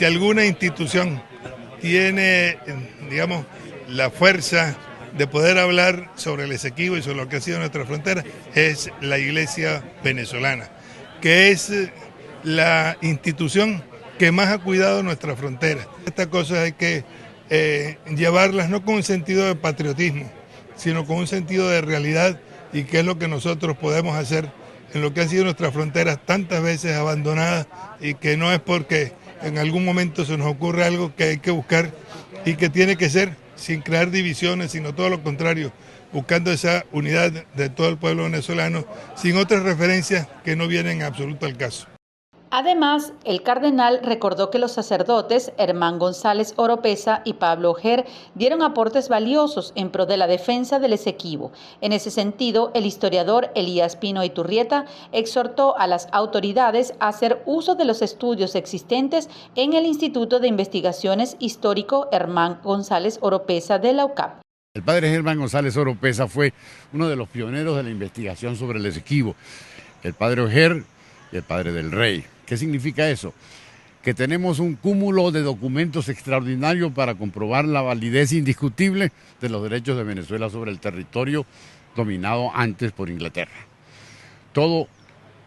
si alguna institución tiene, digamos, la fuerza de poder hablar sobre el Esequibo y sobre lo que ha sido nuestra frontera, es la Iglesia venezolana, que es la institución que más ha cuidado nuestra frontera. Estas cosas hay que llevarlas no con un sentido de patriotismo, sino con un sentido de realidad y qué es lo que nosotros podemos hacer en lo que han sido nuestras fronteras tantas veces abandonadas, y que no es porque en algún momento se nos ocurre algo que hay que buscar y que tiene que ser sin crear divisiones, sino todo lo contrario, buscando esa unidad de todo el pueblo venezolano, sin otras referencias que no vienen en absoluto al caso. Además, el cardenal recordó que los sacerdotes Hermán González Oropeza y Pablo Ojer dieron aportes valiosos en pro de la defensa del Esequibo. En ese sentido, el historiador Elías Pino Iturrieta exhortó a las autoridades a hacer uso de los estudios existentes en el Instituto de Investigaciones Histórico Hermán González Oropeza de la UCAP. El padre Germán González Oropeza fue uno de los pioneros de la investigación sobre el Esequibo. El padre Ojer y el padre del Rey. ¿Qué significa eso? Que tenemos un cúmulo de documentos extraordinarios para comprobar la validez indiscutible de los derechos de Venezuela sobre el territorio dominado antes por Inglaterra. Todo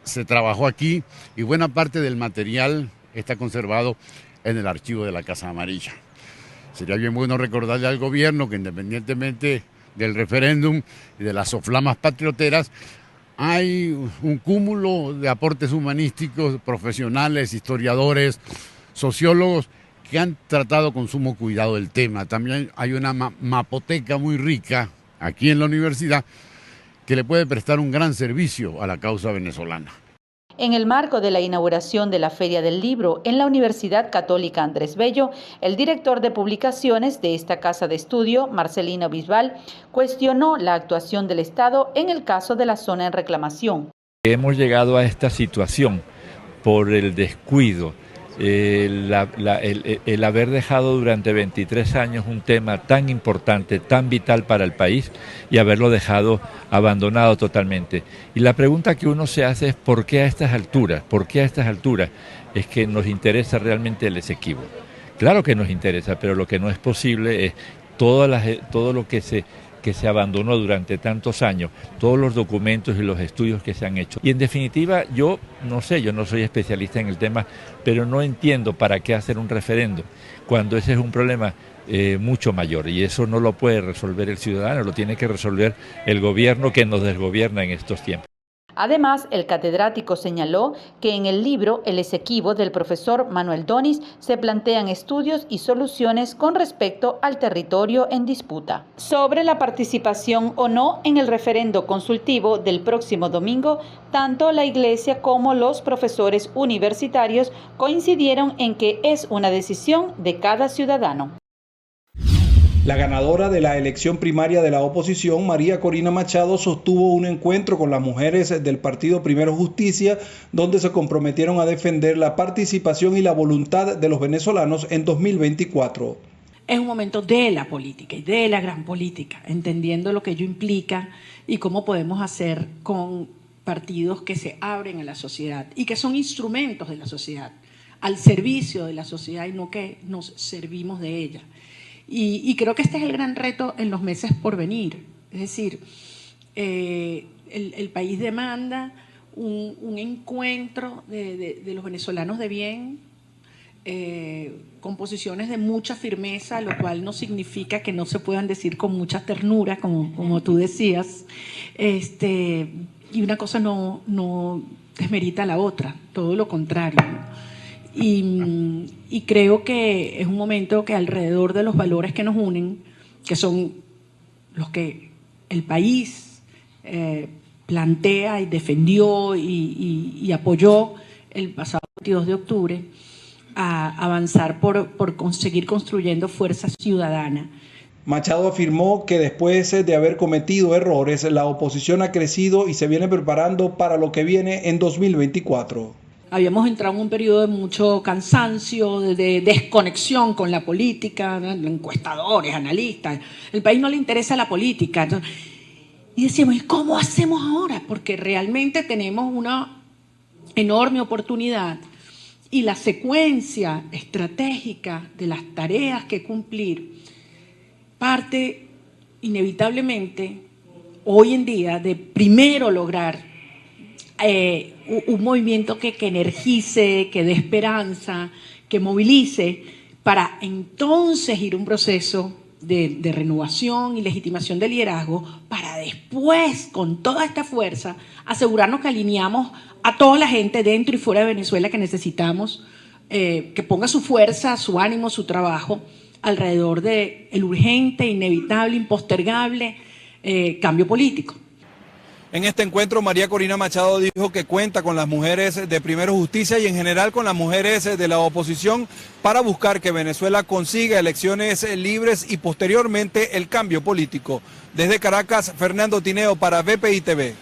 se trabajó aquí y buena parte del material está conservado en el archivo de la Casa Amarilla. Sería bien bueno recordarle al gobierno que, independientemente del referéndum y de las soflamas patrioteras, hay un cúmulo de aportes humanísticos, profesionales, historiadores, sociólogos que han tratado con sumo cuidado el tema. También hay una mapoteca muy rica aquí en la universidad que le puede prestar un gran servicio a la causa venezolana. En el marco de la inauguración de la Feria del Libro en la Universidad Católica Andrés Bello, el director de publicaciones de esta casa de estudio, Marcelino Bisbal, cuestionó la actuación del Estado en el caso de la zona en reclamación. Hemos llegado a esta situación por el descuido, el haber dejado durante 23 años un tema tan importante, tan vital para el país, y haberlo dejado abandonado totalmente. Y la pregunta que uno se hace es ¿por qué a estas alturas? ¿Por qué a estas alturas es que nos interesa realmente el Esequibo? Claro que nos interesa, pero lo que no es posible es todo lo que se abandonó durante tantos años, todos los documentos y los estudios que se han hecho. Y en definitiva, yo no soy especialista en el tema, pero no entiendo para qué hacer un referendo, cuando ese es un problema mucho mayor, y eso no lo puede resolver el ciudadano, lo tiene que resolver el gobierno que nos desgobierna en estos tiempos. Además, el catedrático señaló que en el libro El Esequibo del profesor Manuel Donis se plantean estudios y soluciones con respecto al territorio en disputa. Sobre la participación o no en el referendo consultivo del próximo domingo, tanto la Iglesia como los profesores universitarios coincidieron en que es una decisión de cada ciudadano. La ganadora de la elección primaria de la oposición, María Corina Machado, sostuvo un encuentro con las mujeres del partido Primero Justicia, donde se comprometieron a defender la participación y la voluntad de los venezolanos en 2024. Es un momento de la política y de la gran política, entendiendo lo que ello implica y cómo podemos hacer con partidos que se abren a la sociedad y que son instrumentos de la sociedad, al servicio de la sociedad y no que nos servimos de ella. Y creo que este es el gran reto en los meses por venir. Es decir, el país demanda un encuentro de los venezolanos de bien, con posiciones de mucha firmeza, lo cual no significa que no se puedan decir con mucha ternura, como tú decías, y una cosa no desmerita a la otra, todo lo contrario, ¿no? Y creo que es un momento que alrededor de los valores que nos unen, que son los que el país plantea y defendió y apoyó el pasado 22 de octubre, a avanzar por seguir construyendo fuerza ciudadana. Machado afirmó que después de haber cometido errores, la oposición ha crecido y se viene preparando para lo que viene en 2024. Habíamos entrado en un periodo de mucho cansancio, de desconexión con la política, ¿no? Encuestadores, analistas. El país no le interesa la política. Y decíamos, ¿y cómo hacemos ahora? Porque realmente tenemos una enorme oportunidad y la secuencia estratégica de las tareas que cumplir parte inevitablemente hoy en día de primero lograr un movimiento que energice, que dé esperanza, que movilice, para entonces ir a un proceso de renovación y legitimación del liderazgo, para después, con toda esta fuerza, asegurarnos que alineamos a toda la gente dentro y fuera de Venezuela que necesitamos, que ponga su fuerza, su ánimo, su trabajo alrededor del urgente, inevitable, impostergable cambio político. En este encuentro, María Corina Machado dijo que cuenta con las mujeres de Primero Justicia y en general con las mujeres de la oposición para buscar que Venezuela consiga elecciones libres y posteriormente el cambio político. Desde Caracas, Fernando Tineo para BPI TV.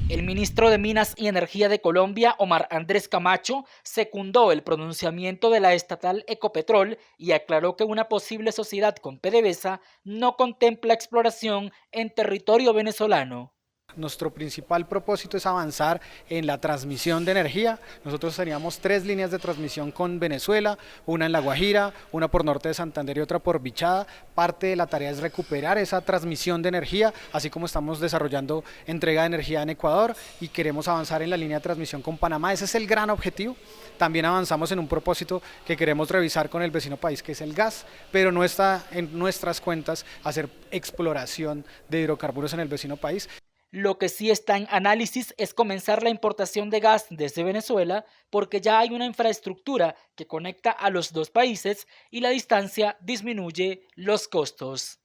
El ministro de Minas y Energía de Colombia, Omar Andrés Camacho, secundó el pronunciamiento de la estatal Ecopetrol y aclaró que una posible sociedad con PDVSA no contempla exploración en territorio venezolano. Nuestro principal propósito es avanzar en la transmisión de energía. Nosotros teníamos 3 líneas de transmisión con Venezuela, una en La Guajira, una por norte de Santander y otra por Bichada. Parte de la tarea es recuperar esa transmisión de energía, así como estamos desarrollando entrega de energía en Ecuador y queremos avanzar en la línea de transmisión con Panamá. Ese es el gran objetivo. También avanzamos en un propósito que queremos revisar con el vecino país, que es el gas, pero no está en nuestras cuentas hacer exploración de hidrocarburos en el vecino país. Lo que sí está en análisis es comenzar la importación de gas desde Venezuela, porque ya hay una infraestructura que conecta a los dos países y la distancia disminuye los costos.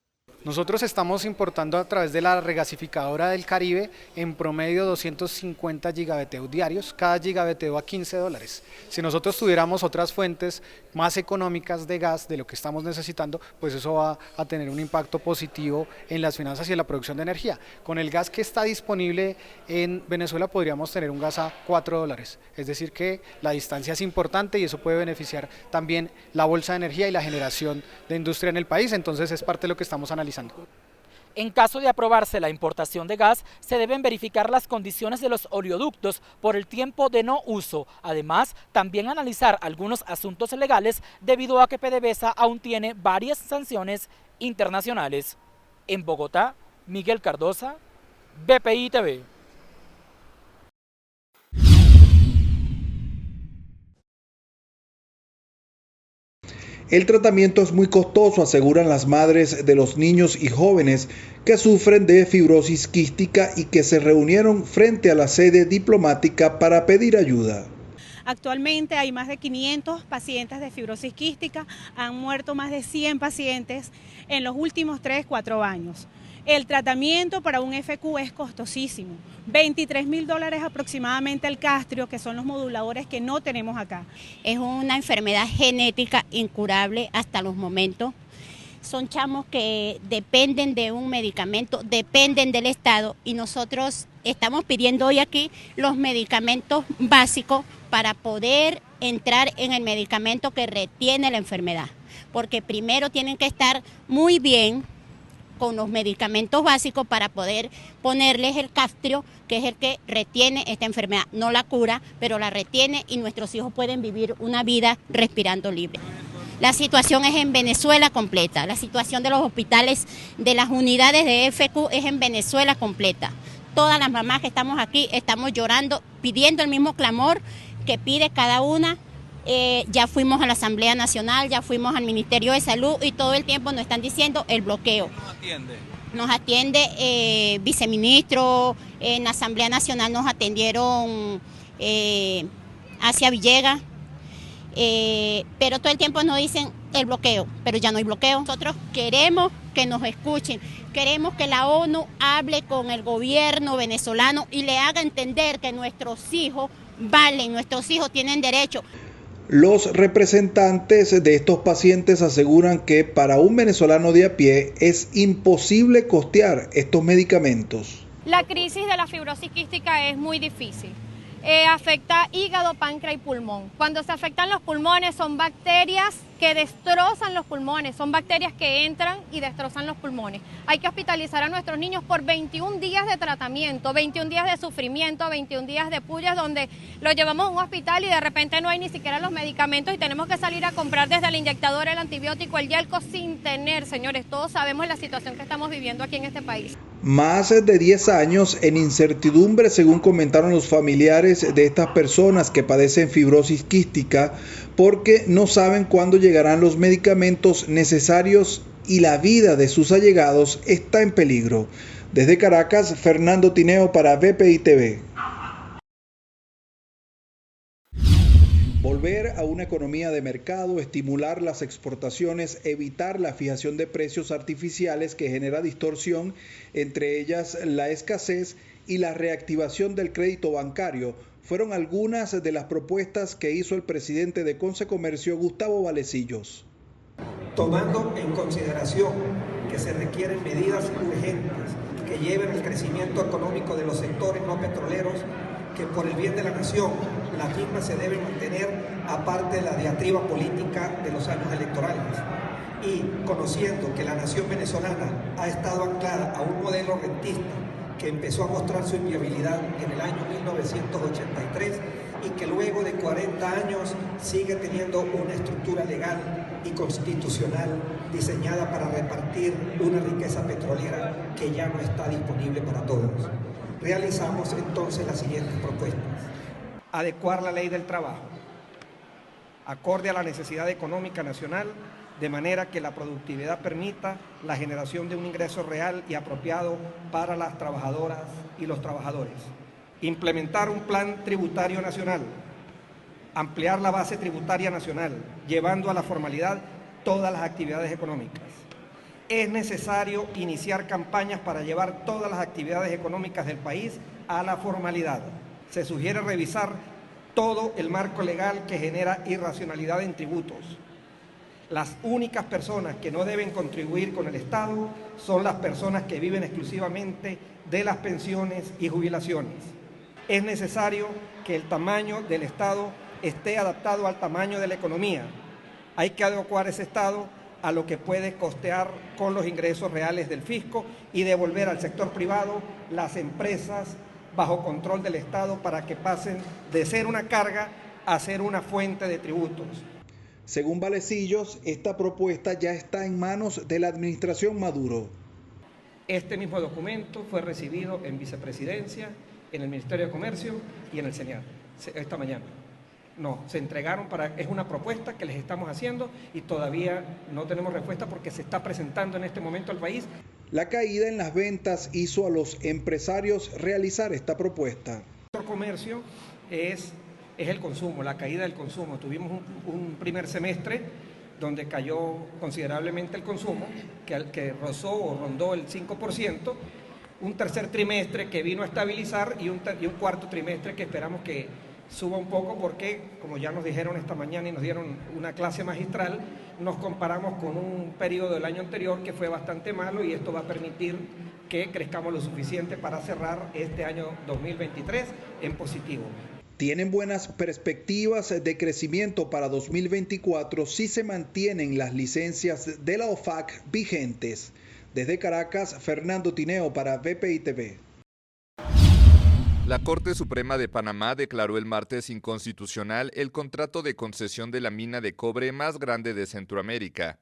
Nosotros estamos importando a través de la regasificadora del Caribe en promedio 250 gigaBTU diarios, cada gigaBTU a $15. Si nosotros tuviéramos otras fuentes más económicas de gas de lo que estamos necesitando, pues eso va a tener un impacto positivo en las finanzas y en la producción de energía. Con el gas que está disponible en Venezuela podríamos tener un gas a $4, es decir que la distancia es importante y eso puede beneficiar también la bolsa de energía y la generación de industria en el país, entonces es parte de lo que estamos analizando. En caso de aprobarse la importación de gas, se deben verificar las condiciones de los oleoductos por el tiempo de no uso. Además, también analizar algunos asuntos legales debido a que PDVSA aún tiene varias sanciones internacionales. En Bogotá, Miguel Cardosa, BPI TV. El tratamiento es muy costoso, aseguran las madres de los niños y jóvenes que sufren de fibrosis quística y que se reunieron frente a la sede diplomática para pedir ayuda. Actualmente hay más de 500 pacientes de fibrosis quística, han muerto más de 100 pacientes en los últimos 3-4 años. El tratamiento para un FQ es costosísimo, $23.000 aproximadamente el castrio, que son los moduladores que no tenemos acá. Es una enfermedad genética incurable hasta los momentos. Son chamos que dependen de un medicamento, dependen del Estado y nosotros estamos pidiendo hoy aquí los medicamentos básicos para poder entrar en el medicamento que retiene la enfermedad, porque primero tienen que estar muy bien con los medicamentos básicos para poder ponerles el castrio, que es el que retiene esta enfermedad, no la cura, pero la retiene y nuestros hijos pueden vivir una vida respirando libre. La situación es en Venezuela completa, la situación de los hospitales, de las unidades de FQ es en Venezuela completa. Todas las mamás que estamos aquí estamos llorando, pidiendo el mismo clamor que pide cada una. Ya fuimos a la Asamblea Nacional, ya fuimos al Ministerio de Salud y todo el tiempo nos están diciendo el bloqueo. Nos atiende viceministro, en la Asamblea Nacional nos atendieron hacia Villegas, pero todo el tiempo nos dicen el bloqueo, pero ya no hay bloqueo. Nosotros queremos que nos escuchen, queremos que la ONU hable con el gobierno venezolano y le haga entender que nuestros hijos valen, nuestros hijos tienen derecho. Los representantes de estos pacientes aseguran que para un venezolano de a pie es imposible costear estos medicamentos. La crisis de la fibrosis quística es muy difícil. Afecta hígado, páncreas y pulmón. Cuando se afectan los pulmones son bacterias que destrozan los pulmones, son bacterias que entran y destrozan los pulmones. Hay que hospitalizar a nuestros niños por 21 días de tratamiento, 21 días de sufrimiento, 21 días de pullas, donde los llevamos a un hospital y de repente no hay ni siquiera los medicamentos y tenemos que salir a comprar desde el inyectador, el antibiótico, el Yelco sin tener, señores, todos sabemos la situación que estamos viviendo aquí en este país. Más de 10 años en incertidumbre, según comentaron los familiares de estas personas que padecen fibrosis quística, porque no saben cuándo llegarán los medicamentos necesarios y la vida de sus allegados está en peligro. Desde Caracas, Fernando Tineo para BPI TV. Volver a una economía de mercado, estimular las exportaciones, evitar la fijación de precios artificiales que genera distorsión, entre ellas la escasez y la reactivación del crédito bancario, fueron algunas de las propuestas que hizo el presidente de Concecomercio, Gustavo Valecillos. Tomando en consideración que se requieren medidas urgentes que lleven al crecimiento económico de los sectores no petroleros, que por el bien de la nación las mismas se deben mantener aparte de la diatriba política de los años electorales. Y conociendo que la nación venezolana ha estado anclada a un modelo rentista que empezó a mostrar su inviabilidad en el año 1983 y que luego de 40 años sigue teniendo una estructura legal y constitucional diseñada para repartir una riqueza petrolera que ya no está disponible para todos. Realizamos entonces las siguientes propuestas. Adecuar la ley del trabajo, acorde a la necesidad económica nacional, de manera que la productividad permita la generación de un ingreso real y apropiado para las trabajadoras y los trabajadores. Implementar un plan tributario nacional, ampliar la base tributaria nacional, llevando a la formalidad todas las actividades económicas. Es necesario iniciar campañas para llevar todas las actividades económicas del país a la formalidad. Se sugiere revisar todo el marco legal que genera irracionalidad en tributos. Las únicas personas que no deben contribuir con el Estado son las personas que viven exclusivamente de las pensiones y jubilaciones. Es necesario que el tamaño del Estado esté adaptado al tamaño de la economía. Hay que adecuar ese Estado a lo que puede costear con los ingresos reales del fisco y devolver al sector privado las empresas bajo control del Estado para que pasen de ser una carga a ser una fuente de tributos. Según Valecillos, esta propuesta ya está en manos de la administración Maduro. Este mismo documento fue recibido en vicepresidencia, en el Ministerio de Comercio y en el Senado esta mañana. No, se entregaron es una propuesta que les estamos haciendo y todavía no tenemos respuesta porque se está presentando en este momento al país. La caída en las ventas hizo a los empresarios realizar esta propuesta. El comercio es el consumo, la caída del consumo. Tuvimos un primer semestre donde cayó considerablemente el consumo, que rozó o rondó el 5%, un tercer trimestre que vino a estabilizar y un cuarto trimestre que esperamos que suba un poco porque, como ya nos dijeron esta mañana y nos dieron una clase magistral, nos comparamos con un periodo del año anterior que fue bastante malo y esto va a permitir que crezcamos lo suficiente para cerrar este año 2023 en positivo. Tienen buenas perspectivas de crecimiento para 2024 si se mantienen las licencias de la OFAC vigentes. Desde Caracas, Fernando Tineo para BPI TV. La Corte Suprema de Panamá declaró el martes inconstitucional el contrato de concesión de la mina de cobre más grande de Centroamérica.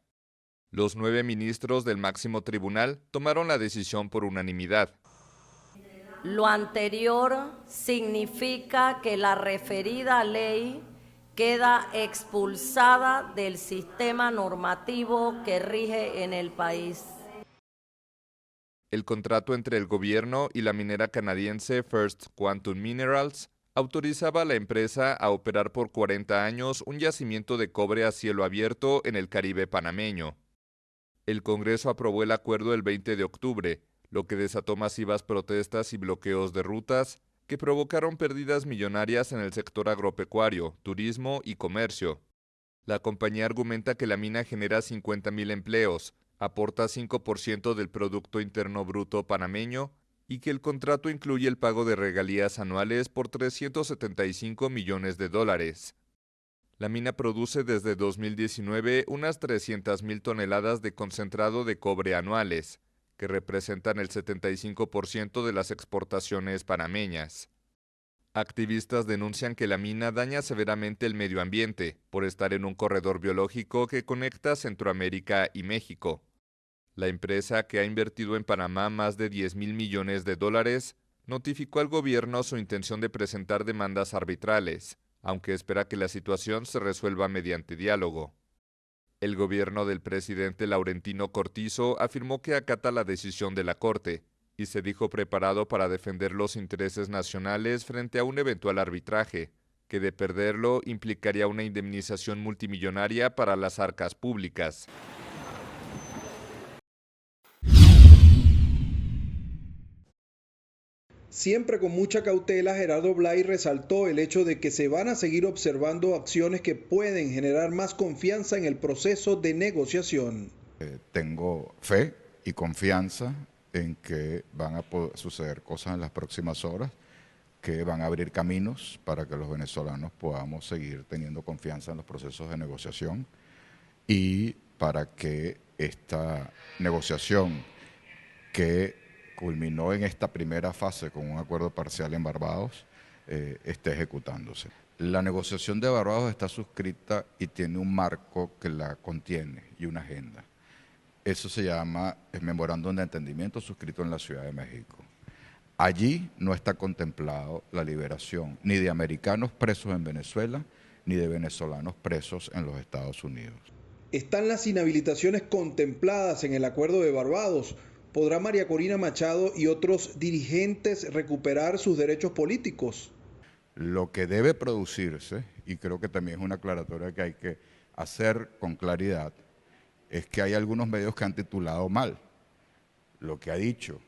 Los 9 ministros del máximo tribunal tomaron la decisión por unanimidad. Lo anterior significa que la referida ley queda expulsada del sistema normativo que rige en el país. El contrato entre el gobierno y la minera canadiense First Quantum Minerals autorizaba a la empresa a operar por 40 años un yacimiento de cobre a cielo abierto en el Caribe panameño. El Congreso aprobó el acuerdo el 20 de octubre, lo que desató masivas protestas y bloqueos de rutas que provocaron pérdidas millonarias en el sector agropecuario, turismo y comercio. La compañía argumenta que la mina genera 50,000 empleos, aporta 5% del Producto Interno Bruto panameño y que el contrato incluye el pago de regalías anuales por $375 millones. La mina produce desde 2019 unas 300.000 toneladas de concentrado de cobre anuales, que representan el 75% de las exportaciones panameñas. Activistas denuncian que la mina daña severamente el medio ambiente por estar en un corredor biológico que conecta Centroamérica y México. La empresa, que ha invertido en Panamá más de $10.000 millones, notificó al gobierno su intención de presentar demandas arbitrales, aunque espera que la situación se resuelva mediante diálogo. El gobierno del presidente Laurentino Cortizo afirmó que acata la decisión de la Corte y se dijo preparado para defender los intereses nacionales frente a un eventual arbitraje, que de perderlo implicaría una indemnización multimillonaria para las arcas públicas. Siempre con mucha cautela, Gerardo Blay resaltó el hecho de que se van a seguir observando acciones que pueden generar más confianza en el proceso de negociación. Tengo fe y confianza en que van a suceder cosas en las próximas horas que van a abrir caminos para que los venezolanos podamos seguir teniendo confianza en los procesos de negociación y para que esta negociación que culminó en esta primera fase con un acuerdo parcial en Barbados, esté ejecutándose. La negociación de Barbados está suscrita y tiene un marco que la contiene y una agenda. Eso se llama el Memorándum de Entendimiento suscrito en la Ciudad de México. Allí no está contemplado la liberación ni de americanos presos en Venezuela, ni de venezolanos presos en los Estados Unidos. ¿Están las inhabilitaciones contempladas en el acuerdo de Barbados? ¿Podrá María Corina Machado y otros dirigentes recuperar sus derechos políticos? Lo que debe producirse, y creo que también es una aclaratoria que hay que hacer con claridad, es que hay algunos medios que han titulado mal lo que ha dicho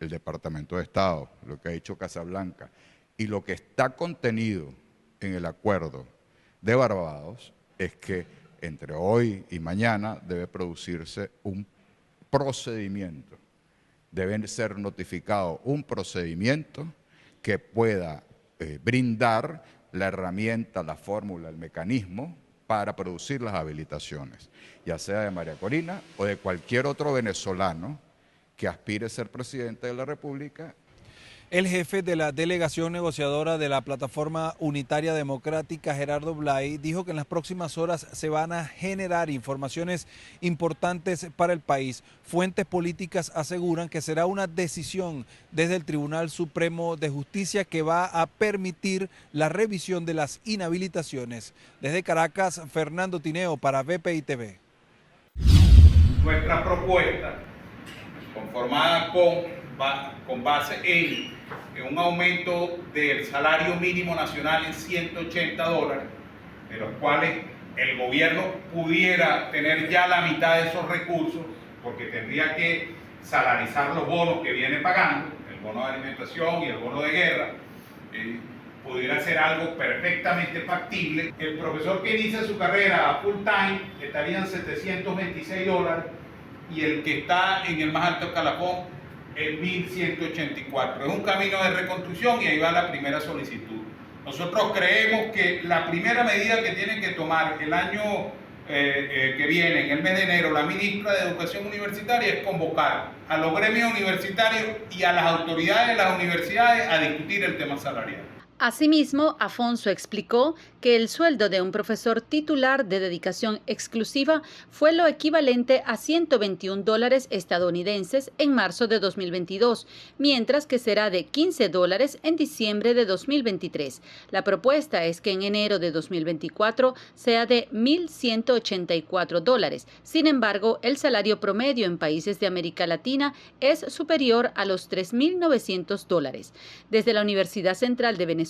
el Departamento de Estado, lo que ha dicho Casablanca, y lo que está contenido en el acuerdo de Barbados es que entre hoy y mañana debe producirse un procedimiento, debe ser notificado un procedimiento que pueda brindar la herramienta, la fórmula, el mecanismo para producir las habilitaciones, ya sea de María Corina o de cualquier otro venezolano que aspire a ser presidente de la República. El jefe de la delegación negociadora de la Plataforma Unitaria Democrática, Gerardo Blay, dijo que en las próximas horas se van a generar informaciones importantes para el país. Fuentes políticas aseguran que será una decisión desde el Tribunal Supremo de Justicia que va a permitir la revisión de las inhabilitaciones. Desde Caracas, Fernando Tineo para BPI TV. Nuestra propuesta, conformada con base en un aumento del salario mínimo nacional en $180, de los cuales el gobierno pudiera tener ya la mitad de esos recursos, porque tendría que salarizar los bonos que viene pagando, el bono de alimentación y el bono de guerra, pudiera ser algo perfectamente factible. El profesor que inicia su carrera full time estaría en $726 y el que está en el más alto escalafón en 1.184. Es un camino de reconstrucción y ahí va la primera solicitud. Nosotros creemos que la primera medida que tiene que tomar el año que viene, en el mes de enero, la ministra de Educación Universitaria es convocar a los gremios universitarios y a las autoridades de las universidades a discutir el tema salarial. Asimismo, Afonso explicó que el sueldo de un profesor titular de dedicación exclusiva fue lo equivalente a $121 estadounidenses en marzo de 2022, mientras que será de $15 en diciembre de 2023. La propuesta es que en enero de 2024 sea de $1.184. Sin embargo, el salario promedio en países de América Latina es superior a los $3.900. Desde la Universidad Central de Venezuela,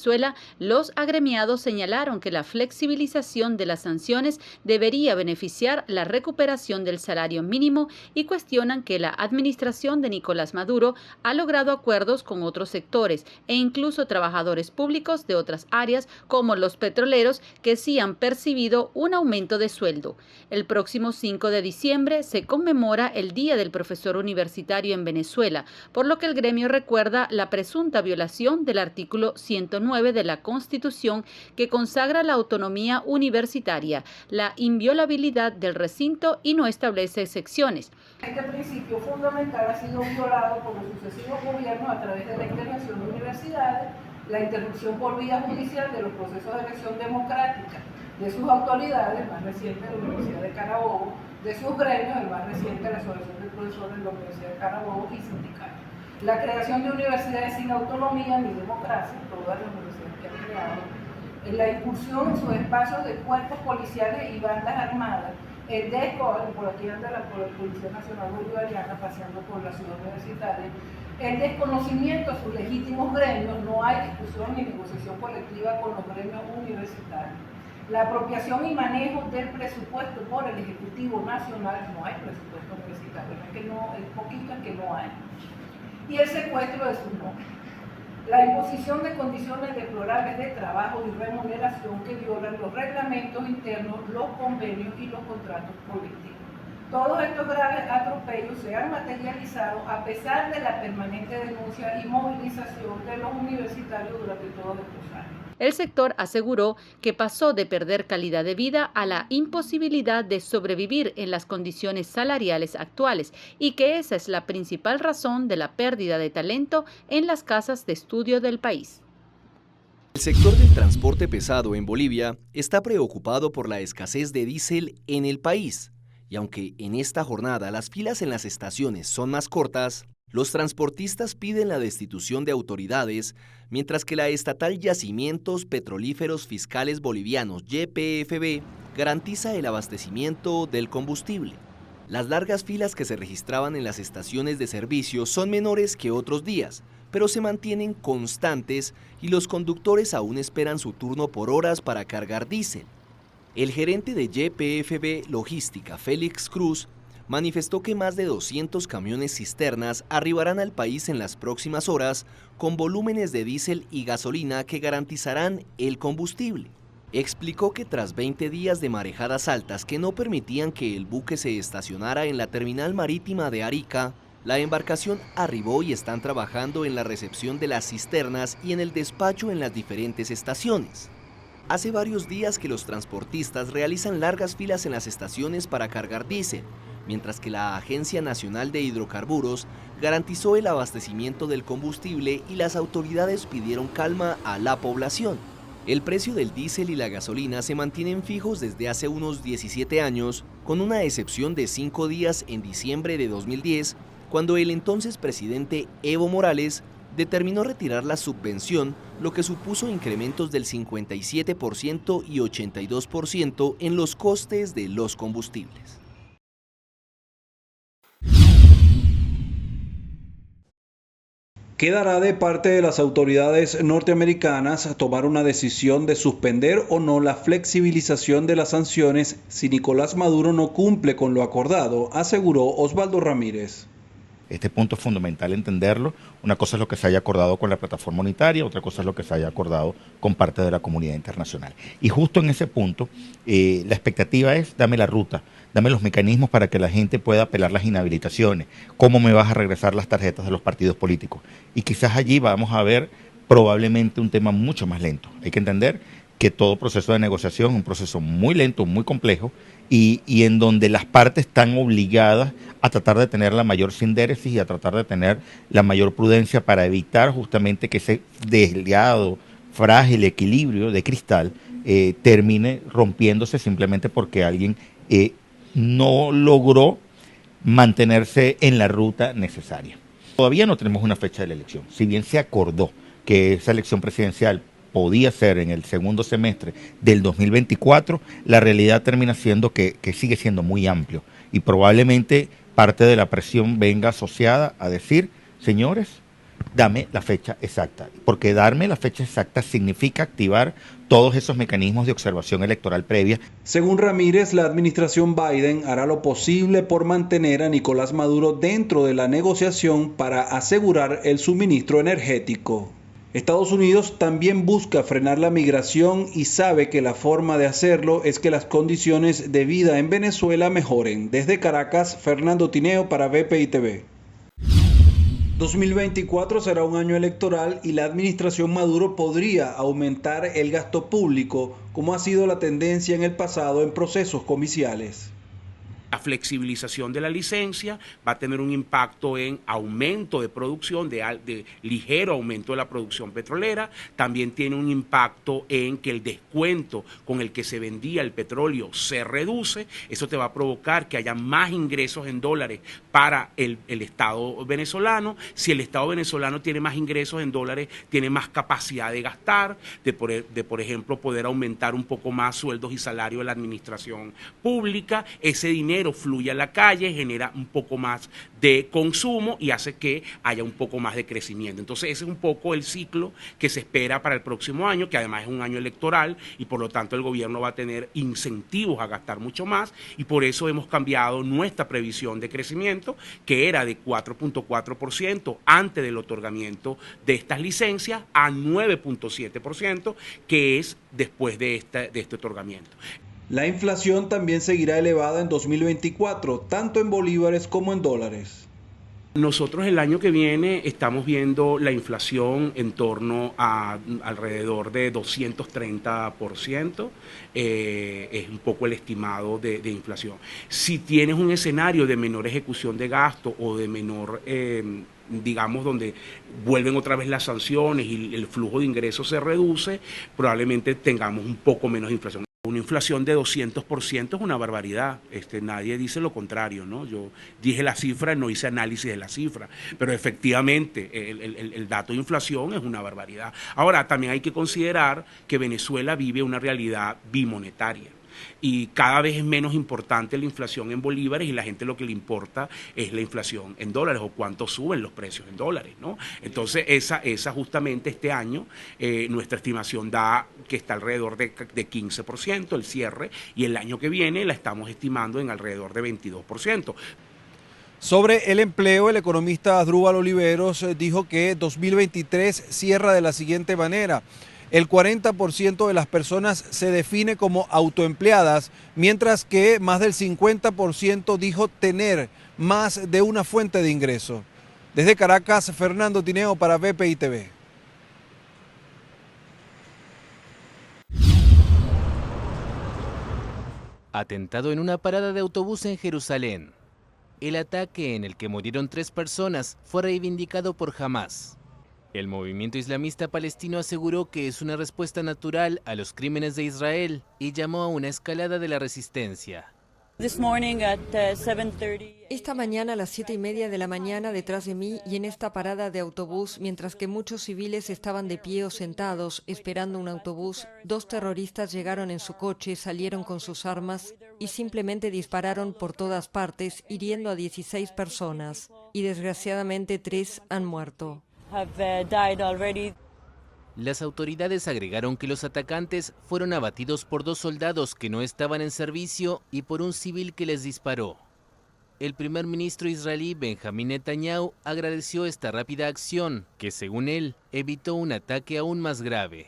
los agremiados señalaron que la flexibilización de las sanciones debería beneficiar la recuperación del salario mínimo y cuestionan que la administración de Nicolás Maduro ha logrado acuerdos con otros sectores e incluso trabajadores públicos de otras áreas como los petroleros que sí han percibido un aumento de sueldo. El próximo 5 de diciembre se conmemora el Día del Profesor Universitario en Venezuela, por lo que el gremio recuerda la presunta violación del artículo 109 9 de la Constitución, que consagra la autonomía universitaria, la inviolabilidad del recinto y no establece excepciones. Este principio fundamental ha sido violado por los sucesivos gobiernos a través de la intervención de universidades, la interrupción por vía judicial de los procesos de elección democrática de sus autoridades, más reciente la Universidad de Carabobo, de sus gremios, el más reciente la Asociación de Profesores de la Universidad de Carabobo y sindicatos. La creación de universidades sin autonomía ni democracia, todas las universidades que han creado, la incursión en sus espacios de cuerpos policiales y bandas armadas, el descoal, por aquí anda la Policía Nacional Bolivariana paseando por la ciudad universitaria, el desconocimiento de sus legítimos gremios, no hay discusión ni negociación colectiva con los gremios universitarios. La apropiación y manejo del presupuesto por el Ejecutivo Nacional, no hay presupuesto universitario, no es que no, es poquito es que no hay. Y el secuestro de sus nombres. La imposición de condiciones deplorables de trabajo y remuneración que violan los reglamentos internos, los convenios y los contratos colectivos. Todos estos graves atropellos se han materializado a pesar de la permanente denuncia y movilización de los universitarios durante todos estos años. El sector aseguró que pasó de perder calidad de vida a la imposibilidad de sobrevivir en las condiciones salariales actuales y que esa es la principal razón de la pérdida de talento en las casas de estudio del país. El sector del transporte pesado en Bolivia está preocupado por la escasez de diésel en el país. Y aunque en esta jornada las filas en las estaciones son más cortas, los transportistas piden la destitución de autoridades, mientras que la estatal Yacimientos Petrolíferos Fiscales Bolivianos, YPFB, garantiza el abastecimiento del combustible. Las largas filas que se registraban en las estaciones de servicio son menores que otros días, pero se mantienen constantes y los conductores aún esperan su turno por horas para cargar diésel. El gerente de YPFB Logística, Félix Cruz, manifestó que más de 200 camiones cisternas arribarán al país en las próximas horas con volúmenes de diésel y gasolina que garantizarán el combustible. Explicó que tras 20 días de marejadas altas que no permitían que el buque se estacionara en la terminal marítima de Arica, la embarcación arribó y están trabajando en la recepción de las cisternas y en el despacho en las diferentes estaciones. Hace varios días que los transportistas realizan largas filas en las estaciones para cargar diésel, mientras que la Agencia Nacional de Hidrocarburos garantizó el abastecimiento del combustible y las autoridades pidieron calma a la población. El precio del diésel y la gasolina se mantienen fijos desde hace unos 17 años, con una excepción de 5 días en diciembre de 2010, cuando el entonces presidente Evo Morales determinó retirar la subvención, lo que supuso incrementos del 57% y 82% en los costes de los combustibles. Quedará de parte de las autoridades norteamericanas tomar una decisión de suspender o no la flexibilización de las sanciones si Nicolás Maduro no cumple con lo acordado, aseguró Osvaldo Ramírez. Este punto es fundamental entenderlo. Una cosa es lo que se haya acordado con la plataforma unitaria, otra cosa es lo que se haya acordado con parte de la comunidad internacional. Y justo en ese punto, la expectativa es, dame la ruta, dame los mecanismos para que la gente pueda apelar las inhabilitaciones, cómo me vas a regresar las tarjetas de los partidos políticos. Y quizás allí vamos a ver probablemente un tema mucho más lento. Hay que entender que todo proceso de negociación es un proceso muy lento, muy complejo, y en donde las partes están obligadas a tratar de tener la mayor sindéresis y a tratar de tener la mayor prudencia para evitar justamente que ese desliado, frágil equilibrio de cristal termine rompiéndose simplemente porque alguien no logró mantenerse en la ruta necesaria. Todavía no tenemos una fecha de la elección, si bien se acordó que esa elección presidencial podía ser en el segundo semestre del 2024, la realidad termina siendo que sigue siendo muy amplio y probablemente parte de la presión venga asociada a decir, señores, dame la fecha exacta, porque darme la fecha exacta significa activar todos esos mecanismos de observación electoral previa. Según Ramírez, la administración Biden hará lo posible por mantener a Nicolás Maduro dentro de la negociación para asegurar el suministro energético. Estados Unidos también busca frenar la migración y sabe que la forma de hacerlo es que las condiciones de vida en Venezuela mejoren. Desde Caracas, Fernando Tineo para BPI TV. 2024 será un año electoral y la administración Maduro podría aumentar el gasto público, como ha sido la tendencia en el pasado en procesos comiciales. La flexibilización de la licencia va a tener un impacto en aumento de producción, de ligero aumento de la producción petrolera. También tiene un impacto en que el descuento con el que se vendía el petróleo se reduce. Eso te va a provocar que haya más ingresos en dólares para el Estado venezolano. Si el Estado venezolano tiene más ingresos en dólares, tiene más capacidad de gastar, por ejemplo, poder aumentar un poco más sueldos y salarios de la administración pública. Ese dinero fluye a la calle, genera un poco más de consumo y hace que haya un poco más de crecimiento. Entonces ese es un poco el ciclo que se espera para el próximo año, que además es un año electoral y por lo tanto el gobierno va a tener incentivos a gastar mucho más y por eso hemos cambiado nuestra previsión de crecimiento, que era de 4.4% antes del otorgamiento de estas licencias, a 9.7%, que es después de este otorgamiento. La inflación también seguirá elevada en 2024, tanto en bolívares como en dólares. Nosotros el año que viene estamos viendo la inflación en torno a alrededor de 230%, es un poco el estimado de inflación. Si tienes un escenario de menor ejecución de gasto o de menor digamos, donde vuelven otra vez las sanciones y el flujo de ingresos se reduce, probablemente tengamos un poco menos inflación. Una inflación de 200% es una barbaridad, nadie dice lo contrario, ¿no? Yo dije la cifra, no hice análisis de la cifra, pero efectivamente el dato de inflación es una barbaridad. Ahora, también hay que considerar que Venezuela vive una realidad bimonetaria. Y cada vez es menos importante la inflación en bolívares y la gente lo que le importa es la inflación en dólares o cuánto suben los precios en dólares, ¿no? Entonces esa justamente este año nuestra estimación da que está alrededor de 15% el cierre y el año que viene la estamos estimando en alrededor de 22%. Sobre el empleo, el economista Asdrúbal Oliveros dijo que 2023 cierra de la siguiente manera. El 40% de las personas se define como autoempleadas, mientras que más del 50% dijo tener más de una fuente de ingreso. Desde Caracas, Fernando Tineo para BPI TV. Atentado en una parada de autobús en Jerusalén. El ataque en el que murieron 3 personas fue reivindicado por Hamás. El movimiento islamista palestino aseguró que es una respuesta natural a los crímenes de Israel y llamó a una escalada de la resistencia. Esta mañana a las 7:30 de la mañana, detrás de mí y en esta parada de autobús, mientras que muchos civiles estaban de pie o sentados esperando un autobús, 2 terroristas llegaron en su coche, salieron con sus armas y simplemente dispararon por todas partes, hiriendo a 16 personas. Y desgraciadamente 3 han muerto. Las autoridades agregaron que los atacantes fueron abatidos por 2 soldados que no estaban en servicio y por un civil que les disparó. El primer ministro israelí Benjamín Netanyahu agradeció esta rápida acción, que según él evitó un ataque aún más grave.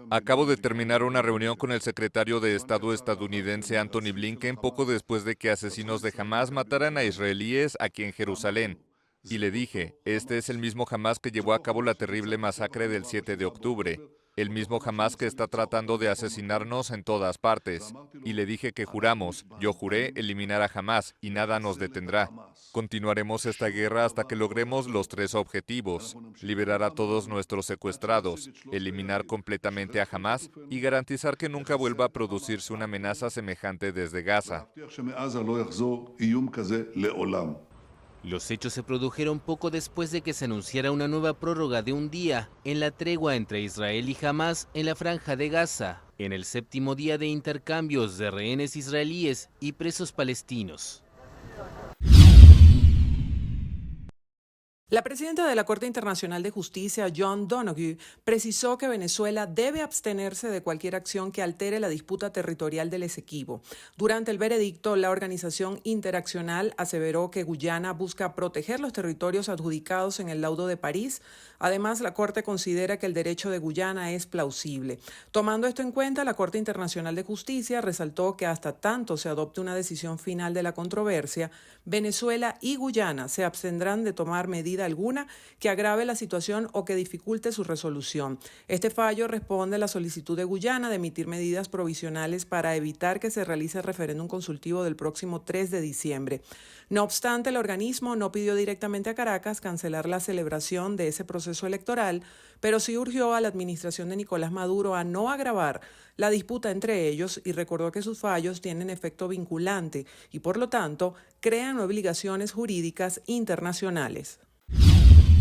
Acabo de terminar una reunión con el secretario de Estado estadounidense Antony Blinken poco después de que asesinos de Hamás mataran a israelíes aquí en Jerusalén. Y le dije, este es el mismo Hamás que llevó a cabo la terrible masacre del 7 de octubre. El mismo Hamás que está tratando de asesinarnos en todas partes. Y le dije que juramos, yo juré eliminar a Hamás y nada nos detendrá. Continuaremos esta guerra hasta que logremos los 3 objetivos. Liberar a todos nuestros secuestrados, eliminar completamente a Hamás y garantizar que nunca vuelva a producirse una amenaza semejante desde Gaza. Los hechos se produjeron poco después de que se anunciara una nueva prórroga de un día en la tregua entre Israel y Hamás en la franja de Gaza, en el 7º día de intercambios de rehenes israelíes y presos palestinos. La presidenta de la Corte Internacional de Justicia, John Donoghue, precisó que Venezuela debe abstenerse de cualquier acción que altere la disputa territorial del Esequibo. Durante el veredicto, la organización interaccional aseveró que Guyana busca proteger los territorios adjudicados en el laudo de París. Además, la Corte considera que el derecho de Guyana es plausible. Tomando esto en cuenta, la Corte Internacional de Justicia resaltó que hasta tanto se adopte una decisión final de la controversia, Venezuela y Guyana se abstendrán de tomar medida alguna que agrave la situación o que dificulte su resolución. Este fallo responde a la solicitud de Guyana de emitir medidas provisionales para evitar que se realice el referéndum consultivo del próximo 3 de diciembre. No obstante, el organismo no pidió directamente a Caracas cancelar la celebración de ese proceso electoral, pero sí urgió a la administración de Nicolás Maduro a no agravar la disputa entre ellos y recordó que sus fallos tienen efecto vinculante y, por lo tanto, crean obligaciones jurídicas internacionales.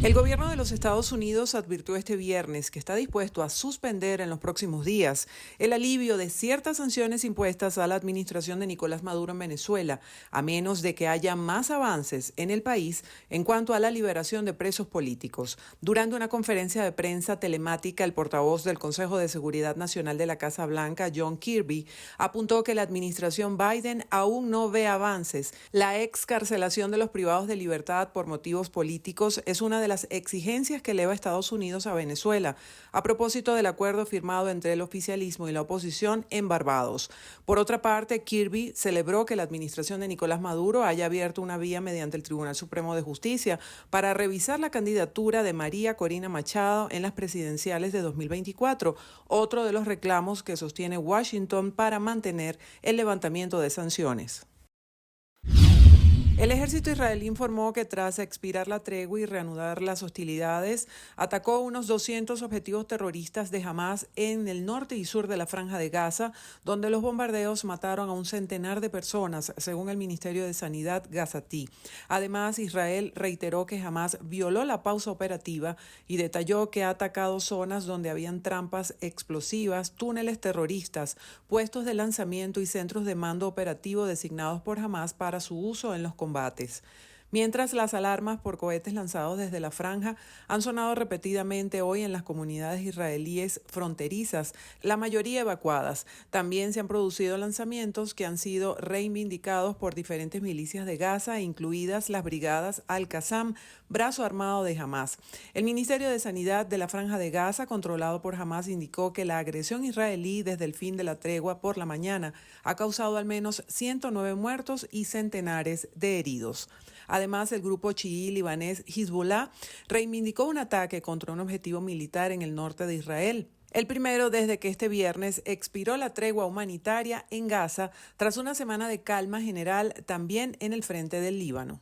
El gobierno de los Estados Unidos advirtió este viernes que está dispuesto a suspender en los próximos días el alivio de ciertas sanciones impuestas a la administración de Nicolás Maduro en Venezuela, a menos de que haya más avances en el país en cuanto a la liberación de presos políticos. Durante una conferencia de prensa telemática, el portavoz del Consejo de Seguridad Nacional de la Casa Blanca, John Kirby, apuntó que la administración Biden aún no ve avances. La excarcelación de los privados de libertad por motivos políticos es una de las exigencias que eleva Estados Unidos a Venezuela, a propósito del acuerdo firmado entre el oficialismo y la oposición en Barbados. Por otra parte, Kirby celebró que la administración de Nicolás Maduro haya abierto una vía mediante el Tribunal Supremo de Justicia para revisar la candidatura de María Corina Machado en las presidenciales de 2024, otro de los reclamos que sostiene Washington para mantener el levantamiento de sanciones. El ejército israelí informó que tras expirar la tregua y reanudar las hostilidades, atacó unos 200 objetivos terroristas de Hamás en el norte y sur de la Franja de Gaza, donde los bombardeos mataron a un centenar de personas, según el Ministerio de Sanidad gazatí. Además, Israel reiteró que Hamás violó la pausa operativa y detalló que ha atacado zonas donde habían trampas explosivas, túneles terroristas, puestos de lanzamiento y centros de mando operativo designados por Hamás para su uso en los combates. Mientras las alarmas por cohetes lanzados desde la franja han sonado repetidamente hoy en las comunidades israelíes fronterizas, la mayoría evacuadas, también se han producido lanzamientos que han sido reivindicados por diferentes milicias de Gaza, incluidas las brigadas Al-Qassam, brazo armado de Hamás. El Ministerio de Sanidad de la Franja de Gaza, controlado por Hamás, indicó que la agresión israelí desde el fin de la tregua por la mañana ha causado al menos 109 muertos y centenares de heridos. Además, el grupo chií libanés Hezbollah reivindicó un ataque contra un objetivo militar en el norte de Israel. El primero desde que este viernes expiró la tregua humanitaria en Gaza tras una semana de calma general también en el frente del Líbano.